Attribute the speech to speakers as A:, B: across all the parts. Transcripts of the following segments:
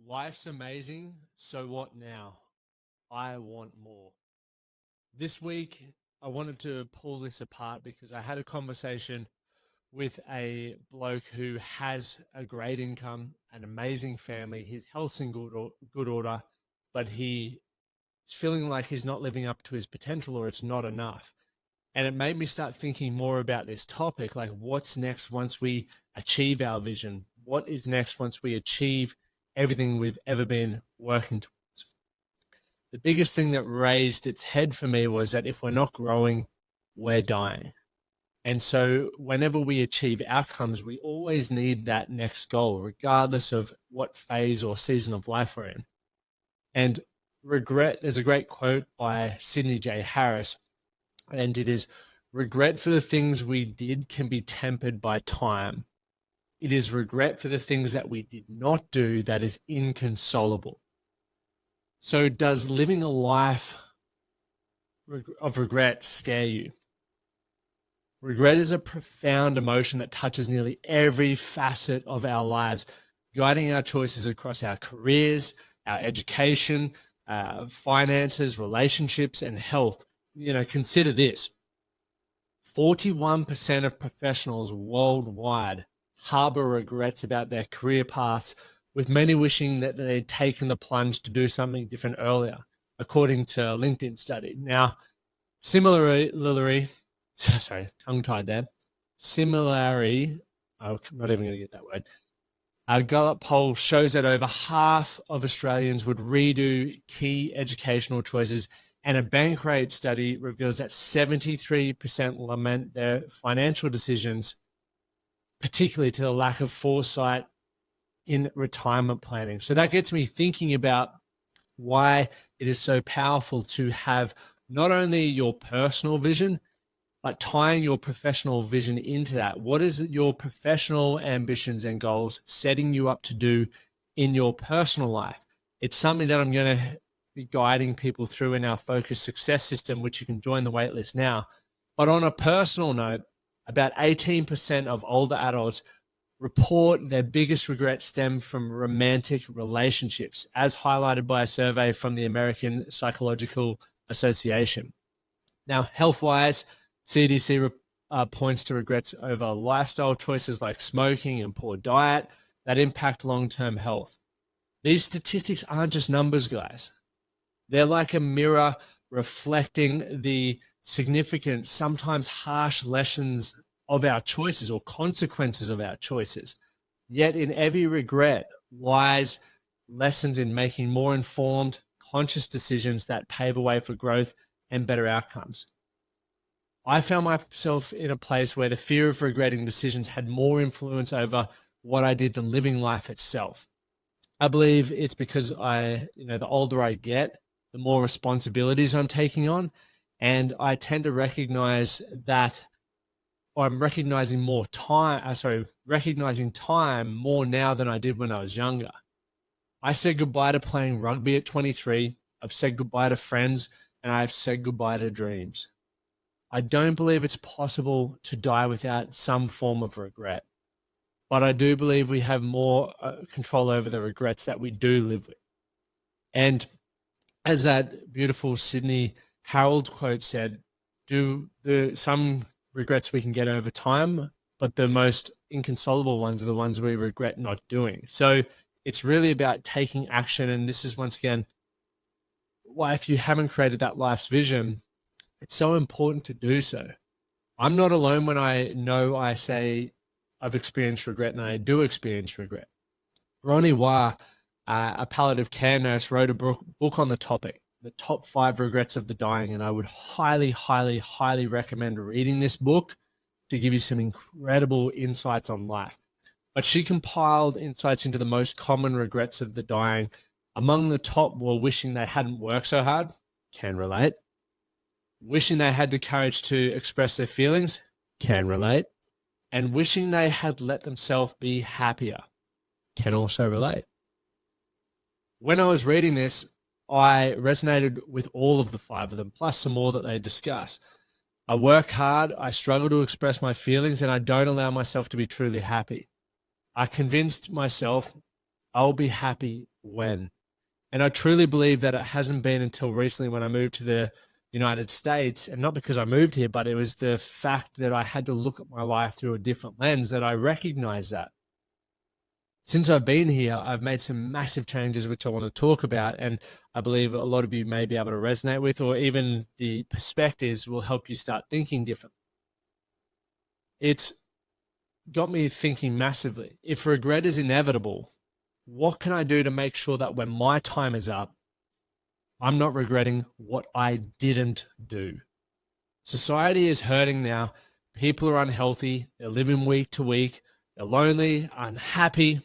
A: Life's amazing, so what now? I want more. This week, I wanted to pull this apart because I had a conversation with a bloke who has a great income, an amazing family, his health's in good order, but he's feeling like he's not living up to his potential or it's not enough. And it made me start thinking more about this topic, like what's next once we achieve our vision? What is next once we achieve everything we've ever been working towards? The biggest thing that raised its head for me was that if we're not growing, we're dying. And so whenever we achieve outcomes, we always need that next goal, regardless of what phase or season of life we're in. And regret, there's a great quote by Sidney J. Harris, and it is, regret for the things we did can be tempered by time. It is regret for the things that we did not do that is inconsolable. So does living a life of regret scare you? Regret is a profound emotion that touches nearly every facet of our lives, guiding our choices across our careers, our education, finances, relationships, and health. Consider this. 41% of professionals worldwide harbor regrets about their career paths, with many wishing that they'd taken the plunge to do something different earlier, according to a LinkedIn study. Now, similarly, sorry, tongue-tied there. Similarly, I'm not even going to get that word. Our Gallup poll shows that over half of Australians would redo key educational choices, and a Bankrate study reveals that 73% lament their financial decisions, particularly to the lack of foresight in retirement planning. So that gets me thinking about why it is so powerful to have not only your personal vision, but tying your professional vision into that. What is your professional ambitions and goals setting you up to do in your personal life? It's something that I'm going to be guiding people through in our Focus Success System, which you can join the waitlist now. But on a personal note, about 18% of older adults report their biggest regrets stem from romantic relationships, as highlighted by a survey from the American Psychological Association. Now, health-wise, CDC points to regrets over lifestyle choices like smoking and poor diet that impact long-term health. These statistics aren't just numbers, guys. They're like a mirror reflecting the significant, sometimes harsh lessons of our choices or consequences of our choices. Yet in every regret lies lessons in making more informed, conscious decisions that pave a way for growth and better outcomes. I found myself in a place where the fear of regretting decisions had more influence over what I did than living life itself. I believe it's because the older I get, the more responsibilities I'm taking on, and I tend to recognize that, or I'm recognizing recognizing time more now than I did when I was younger. I said goodbye to playing rugby at 23. I've said goodbye to friends, and I've said goodbye to dreams. I don't believe it's possible to die without some form of regret, but I do believe we have more control over the regrets that we do live with. And as that beautiful Sydney Harold quote said, some regrets we can get over time, but the most inconsolable ones are the ones we regret not doing. So it's really about taking action. And this is, once again, why if you haven't created that life's vision, it's so important to do so. I'm not alone when I say I've experienced regret, and I do experience regret. Ronnie Wah, a palliative care nurse, wrote a book on the topic, The Top 5 Regrets of the Dying, and I would highly, highly, highly recommend reading this book to give you some incredible insights on life. But she compiled insights into the most common regrets of the dying. Among the top were wishing they hadn't worked so hard, can relate. Wishing they had the courage to express their feelings, can relate. And wishing they had let themselves be happier, can also relate. When I was reading this, I resonated with all of the 5 of them, plus some more that they discuss. I work hard, I struggle to express my feelings, and I don't allow myself to be truly happy. I convinced myself I'll be happy when. And I truly believe that it hasn't been until recently when I moved to the United States, and not because I moved here, but it was the fact that I had to look at my life through a different lens that I recognized that. Since I've been here, I've made some massive changes, which I want to talk about. And I believe a lot of you may be able to resonate with, or even the perspectives will help you start thinking different. It's got me thinking massively. If regret is inevitable, what can I do to make sure that when my time is up, I'm not regretting what I didn't do? Society is hurting now. People are unhealthy. They're living week to week. They're lonely, unhappy.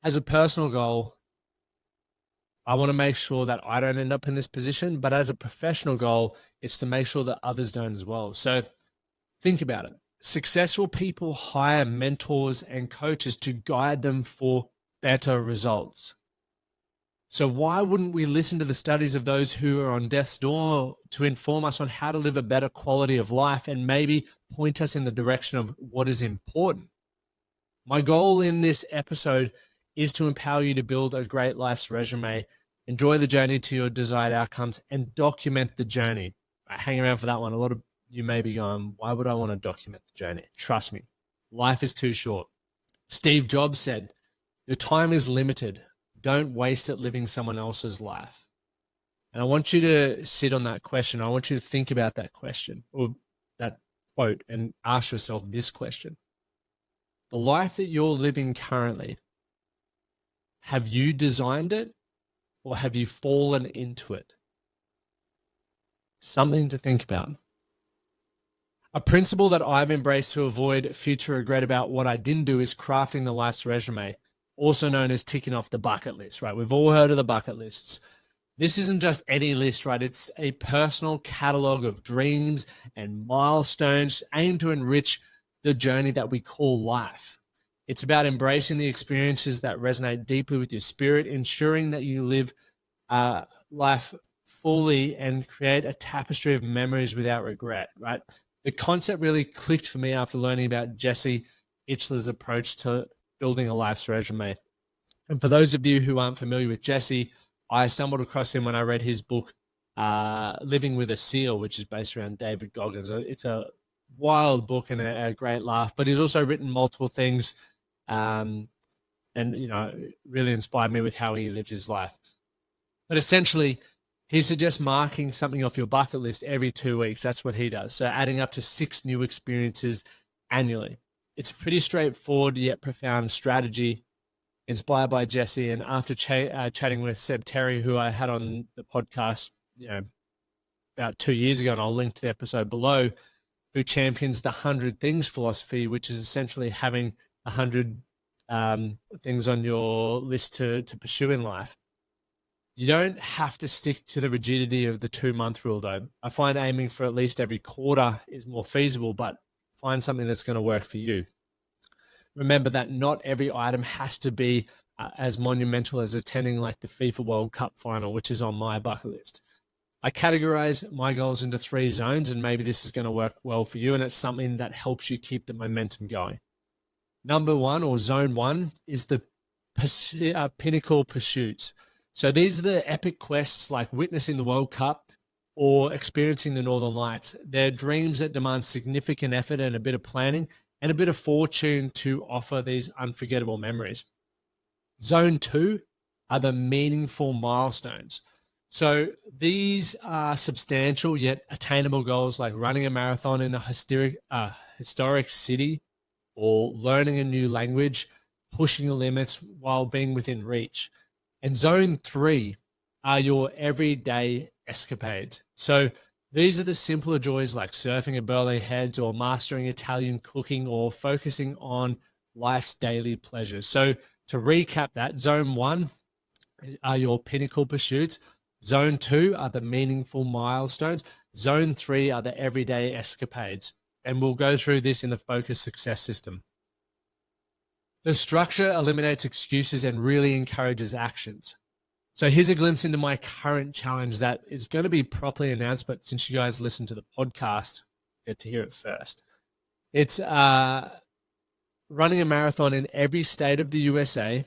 A: As a personal goal, I want to make sure that I don't end up in this position. But as a professional goal, it's to make sure that others don't as well. So think about it. Successful people hire mentors and coaches to guide them for better results. So why wouldn't we listen to the studies of those who are on death's door to inform us on how to live a better quality of life and maybe point us in the direction of what is important? My goal in this episode is to empower you to build a great life's resume, enjoy the journey to your desired outcomes, and document the journey. Hang around for that one. A lot of you may be going, why would I want to document the journey? Trust me, life is too short. Steve Jobs said, your time is limited. Don't waste it living someone else's life. And I want you to sit on that question. I want you to think about that question or that quote and ask yourself this question. The life that you're living currently, have you designed it or have you fallen into it? Something to think about. A principle that I've embraced to avoid future regret about what I didn't do is crafting the life's resume, also known as ticking off the bucket list, right? We've all heard of the bucket lists. This isn't just any list, right? It's a personal catalog of dreams and milestones aimed to enrich the journey that we call life. It's about embracing the experiences that resonate deeply with your spirit, ensuring that you live life fully and create a tapestry of memories without regret, right? The concept really clicked for me after learning about Jesse Itzler's approach to building a life's resume. And for those of you who aren't familiar with Jesse, I stumbled across him when I read his book, Living with a Seal, which is based around David Goggins. It's a wild book and a great laugh, but he's also written multiple things and, really inspired me with how he lived his life. But essentially, he suggests marking something off your bucket list every 2 weeks. That's what he does. So adding up to 6 new experiences annually. It's a pretty straightforward yet profound strategy inspired by Jesse. And after chatting with Seb Terry, who I had on the podcast, about 2 years ago, and I'll link to the episode below, who champions the 100 things philosophy, which is essentially having 100 things on your list to pursue in life. You don't have to stick to the rigidity of the 2-month rule, though. I find aiming for at least every quarter is more feasible, but find something that's going to work for you. Remember that not every item has to be as monumental as attending like the FIFA World Cup final, which is on my bucket list. I categorize my goals into 3 zones, and maybe this is going to work well for you, and it's something that helps you keep the momentum going. Number 1, or zone 1, is the pinnacle pursuits. So these are the epic quests like witnessing the World Cup or experiencing the Northern Lights. They're dreams that demand significant effort and a bit of planning and a bit of fortune to offer these unforgettable memories. Zone 2 are the meaningful milestones. So these are substantial yet attainable goals like running a marathon in a historic city or learning a new language, pushing the limits while being within reach. And zone 3 are your everyday escapades. So these are the simpler joys like surfing at Burley Heads or mastering Italian cooking or focusing on life's daily pleasures. So to recap that, zone 1 are your pinnacle pursuits. Zone 2 are the meaningful milestones. Zone 3 are the everyday escapades. And we'll go through this in the focus success system. The structure eliminates excuses and really encourages actions. So here's a glimpse into my current challenge that is going to be properly announced, but since you guys listen to the podcast, you get to hear it first. It's running a marathon in every state of the USA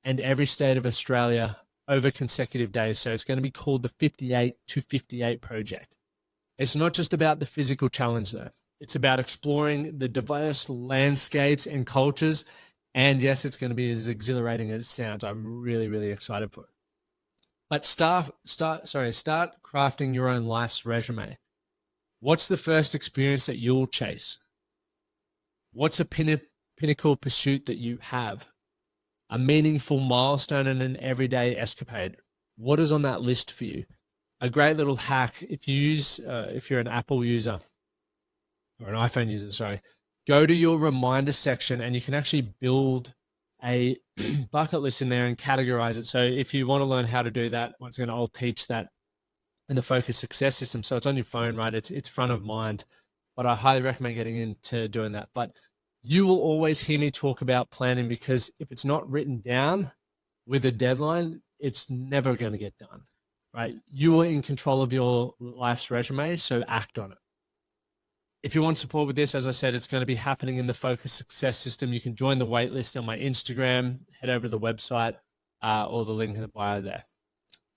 A: and every state of Australia over consecutive days. So it's going to be called the 58 to 58 project. It's not just about the physical challenge though. It's about exploring the diverse landscapes and cultures. And yes, it's going to be as exhilarating as it sounds. I'm really, really excited for it. But start crafting your own life's resume. What's the first experience that you'll chase? What's a pinnacle pursuit that you have? A meaningful milestone in an everyday escapade. What is on that list for you? A great little hack, if you're an Apple user or an iPhone user, sorry, go to your reminder section and you can actually build a bucket list in there and categorize it. So if you want to learn how to do that, once again, I'll teach that in the Focus Success System. So it's on your phone, right? It's front of mind, but I highly recommend getting into doing that. But you will always hear me talk about planning, because if it's not written down with a deadline, it's never going to get done, right? You are in control of your life's resume, so act on it. If you want support with this, as I said, it's going to be happening in the Focus Success System. You can join the waitlist on my Instagram, head over to the website, or the link in the bio there.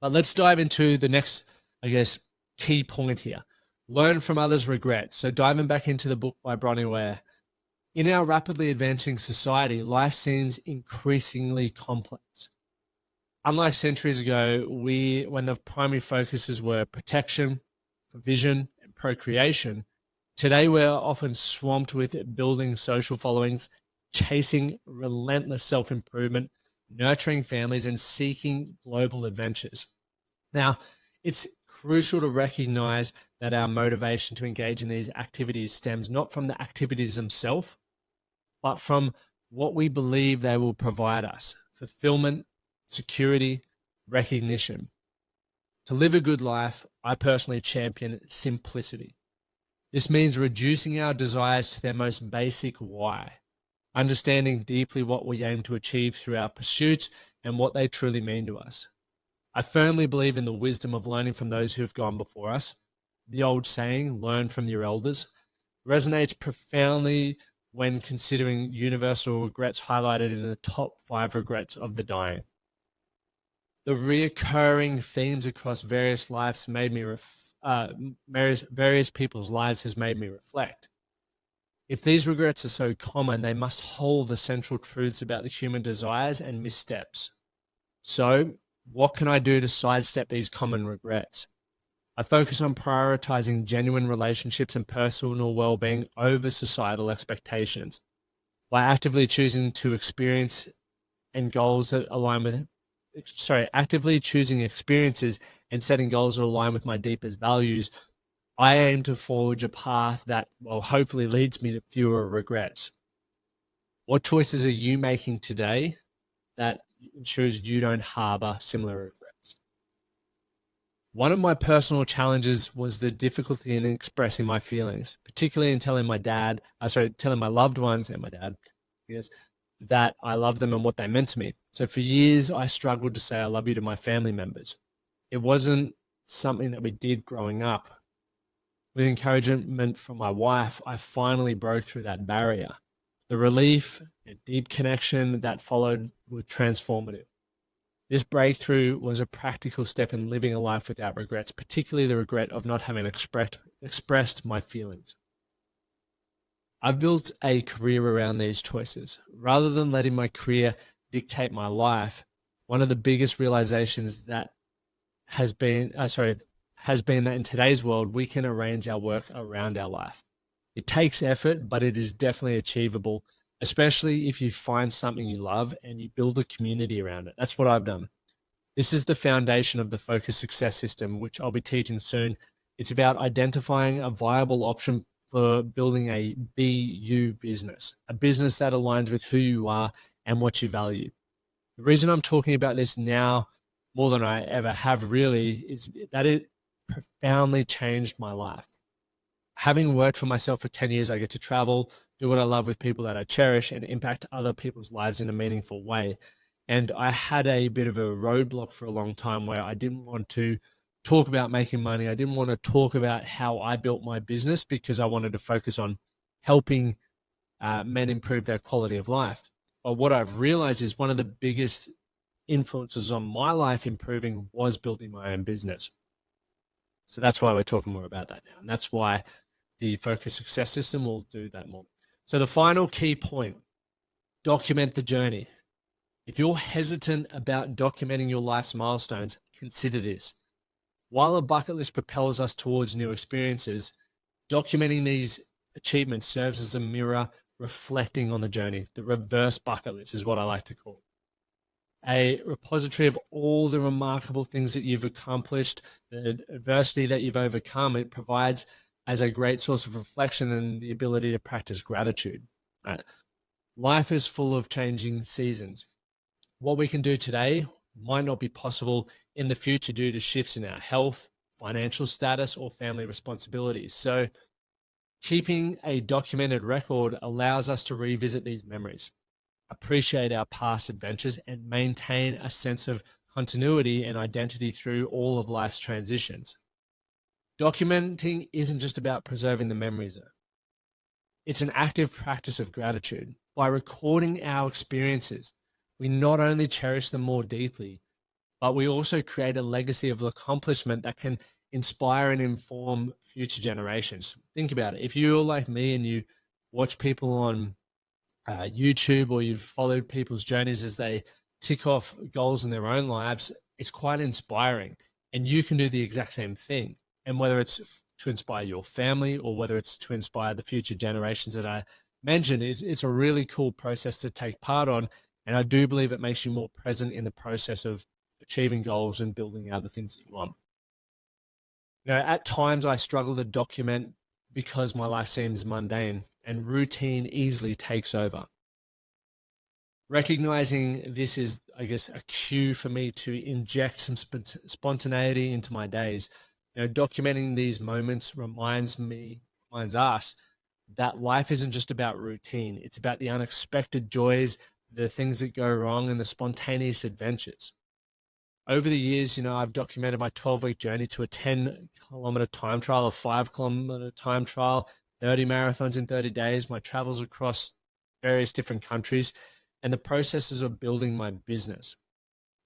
A: But let's dive into the next, I guess, key point here. Learn from others' regrets. So diving back into the book by Bronnie Ware. In our rapidly advancing society, life seems increasingly complex. Unlike centuries ago, when the primary focuses were protection, provision, and procreation, today we're often swamped with building social followings, chasing relentless self-improvement, nurturing families, and seeking global adventures. Now, it's crucial to recognize that our motivation to engage in these activities stems not from the activities themselves, but from what we believe they will provide us: fulfillment, security, recognition. To live a good life, I personally champion simplicity. This means reducing our desires to their most basic why, understanding deeply what we aim to achieve through our pursuits and what they truly mean to us. I firmly believe in the wisdom of learning from those who have gone before us. The old saying, learn from your elders, resonates profoundly when considering universal regrets highlighted in the top 5 regrets of the dying. The reoccurring themes across various lives various people's lives has made me reflect. If these regrets are so common, they must hold the central truths about the human desires and missteps. So, what can I do to sidestep these common regrets? I focus on prioritizing genuine relationships and personal well-being over societal expectations. By actively choosing to experience and goals that align with, actively choosing experiences and setting goals that align with my deepest values, I aim to forge a path that, well, hopefully leads me to fewer regrets. What choices are you making today that ensures you don't harbor similar regrets? One of my personal challenges was the difficulty in expressing my feelings, particularly in telling telling my loved ones and my dad, yes, that I love them and what they meant to me. So for years, I struggled to say I love you to my family members. It wasn't something that we did growing up. With encouragement from my wife, I finally broke through that barrier. The relief and deep connection that followed were transformative. This breakthrough was a practical step in living a life without regrets, particularly the regret of not having expressed my feelings. I've built a career around these choices. Rather than letting my career dictate my life, one of the biggest realizations that has been that in today's world, we can arrange our work around our life. It takes effort, but it is definitely achievable, especially if you find something you love and you build a community around it. That's what I've done. This is the foundation of the Focus Success System, which I'll be teaching soon. It's about identifying a viable option for building a BU business, a business that aligns with who you are and what you value. The reason I'm talking about this now more than I ever have really is that it profoundly changed my life. Having worked for myself for 10 years, I get to travel, do what I love with people that I cherish, and impact other people's lives in a meaningful way. And I had a bit of a roadblock for a long time where I didn't want to talk about making money. I didn't want to talk about how I built my business because I wanted to focus on helping men improve their quality of life. But what I've realized is one of the biggest influences on my life improving was building my own business. So that's why we're talking more about that now. And that's why the focus success system will do that more. So the final key point, document the journey. If you're hesitant about documenting your life's milestones, consider this. While a bucket list propels us towards new experiences, documenting these achievements serves as a mirror reflecting on the journey. The reverse bucket list is what I like to call a repository of all the remarkable things that you've accomplished, the adversity that you've overcome. It provides as a great source of reflection and the ability to practice gratitude. Right? Life is full of changing seasons. What we can do today might not be possible in the future due to shifts in our health, financial status, or family responsibilities. So keeping a documented record allows us to revisit these memories, appreciate our past adventures, and maintain a sense of continuity and identity through all of life's transitions. Documenting isn't just about preserving the memories, though. It's an active practice of gratitude. By recording our experiences, we not only cherish them more deeply, but we also create a legacy of accomplishment that can inspire and inform future generations. Think about it. If you're like me and you watch people on YouTube, or you've followed people's journeys as they tick off goals in their own lives, it's quite inspiring. And you can do the exact same thing. And whether it's to inspire your family or whether it's to inspire the future generations that I mentioned, it's a really cool process to take part on. And I do believe it makes you more present in the process of achieving goals and building out the things that you want. You know, at times I struggle to document because my life seems mundane and routine easily takes over. Recognizing this is, I guess, a cue for me to inject some spontaneity into my days. You know, documenting these moments reminds us that life isn't just about routine. It's about the unexpected joys, the things that go wrong, and the spontaneous adventures. Over the years, you know, I've documented my 12-week journey to a 10-kilometer time trial, a 5-kilometer time trial, 30 marathons in 30 days, my travels across various different countries, and the processes of building my business,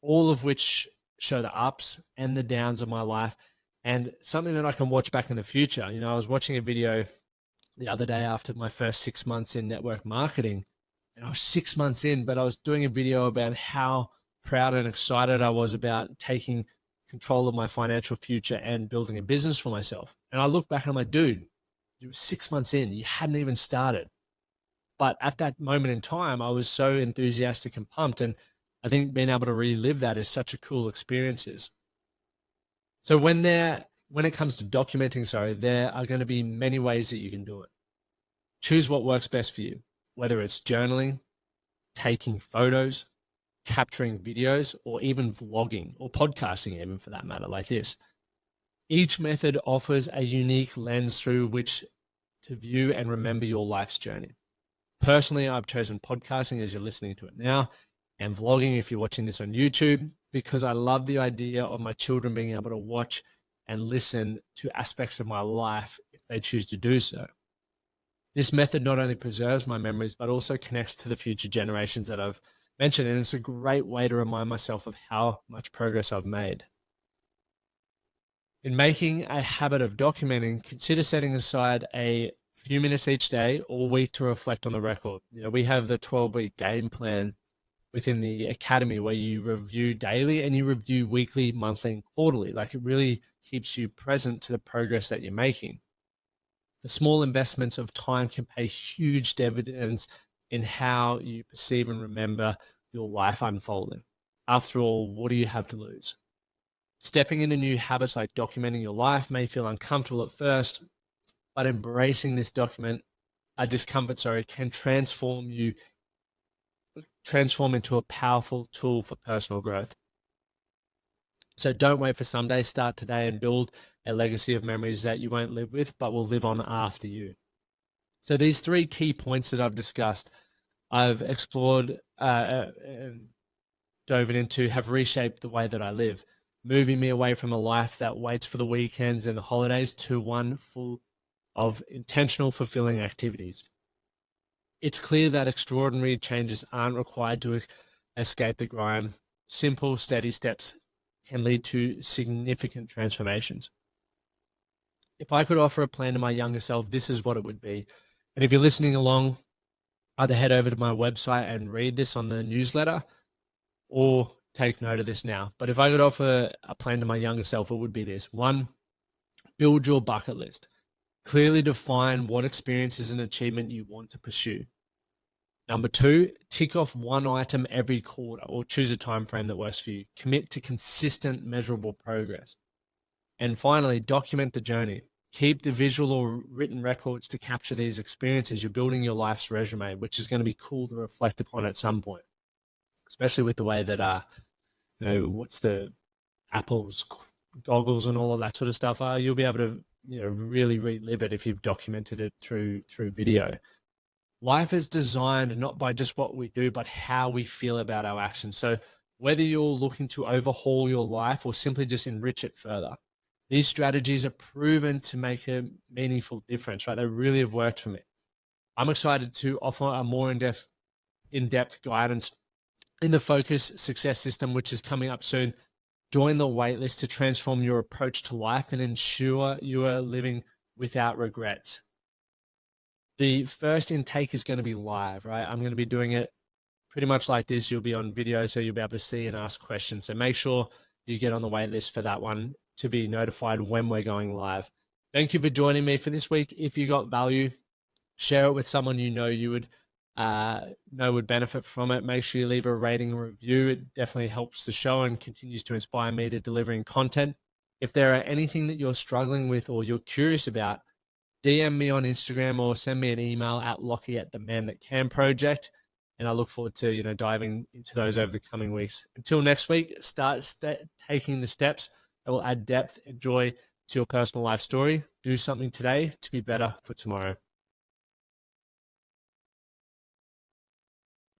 A: all of which show the ups and the downs of my life, and something that I can watch back in the future. You know, I was watching a video the other day after my first 6 months in network marketing, and I was 6 months in, but I was doing a video about how proud and excited I was about taking control of my financial future and building a business for myself. And I look back and I'm like, dude, you were 6 months in, you hadn't even started. But at that moment in time, I was so enthusiastic and pumped. And I think being able to relive that is such a cool experience. So when it comes to documenting, there are going to be many ways that you can do it. Choose what works best for you, whether it's journaling, taking photos, capturing videos, or even vlogging or podcasting, even for that matter, like this. Each method offers a unique lens through which to view and remember your life's journey. Personally, I've chosen podcasting as you're listening to it now, and vlogging if you're watching this on YouTube, because I love the idea of my children being able to watch and listen to aspects of my life if they choose to do so. This method not only preserves my memories, but also connects to the future generations that I've mentioned, and it's a great way to remind myself of how much progress I've made. In making a habit of documenting, consider setting aside a few minutes each day or week to reflect on the record. You know, we have the 12-week game plan within the academy where you review daily and you review weekly, monthly, and quarterly. Like, it really keeps you present to the progress that you're making. The small investments of time can pay huge dividends in how you perceive and remember your life unfolding. After all, what do you have to lose? Stepping into new habits like documenting your life may feel uncomfortable at first, but embracing this discomfort can transform into a powerful tool for personal growth. So don't wait for someday. Start today and build a legacy of memories that you won't live with, but will live on after you. So these 3 key points that I've discussed, I've explored and dove into, have reshaped the way that I live, moving me away from a life that waits for the weekends and the holidays to one full of intentional, fulfilling activities. It's clear that extraordinary changes aren't required to escape the grind. simple, steady steps can lead to significant transformations. If I could offer a plan to my younger self, this is what it would be. And if you're listening along, either head over to my website and read this on the newsletter or take note of this now. But if I could offer a plan to my younger self, it would be this. 1, build your bucket list. Clearly define what experiences and achievement you want to pursue. Number 2, tick off one item every quarter or choose a time frame that works for you. Commit to consistent, measurable progress. And finally, document the journey. Keep the visual or written records to capture these experiences. You're building your life's resume, which is going to be cool to reflect upon at some point, especially with the way that, what's the Apple's goggles and all of that sort of stuff are. You'll be able to, really relive it if you've documented it through video. Life is designed not by just what we do, but how we feel about our actions. So whether you're looking to overhaul your life or simply just enrich it further, these strategies are proven to make a meaningful difference, right? They really have worked for me. I'm excited to offer a more in-depth guidance in the Focus Success System, which is coming up soon. Join the waitlist to transform your approach to life and ensure you are living without regrets. The first intake is going to be live, right? I'm going to be doing it pretty much like this. You'll be on video, so you'll be able to see and ask questions. So make sure you get on the waitlist for that one to be notified when we're going live. Thank you for joining me for this week. If you got value, share it with someone you would would benefit from it. Make sure you leave a rating and review. It definitely helps the show and continues to inspire me to delivering content. If there are anything that you're struggling with or you're curious about, DM me on Instagram or send me an email at Lockie@theManThatCan.project. And I look forward to, diving into those over the coming weeks. Until next week, start taking the steps that will add depth and joy to your personal life story. Do something today to be better for tomorrow.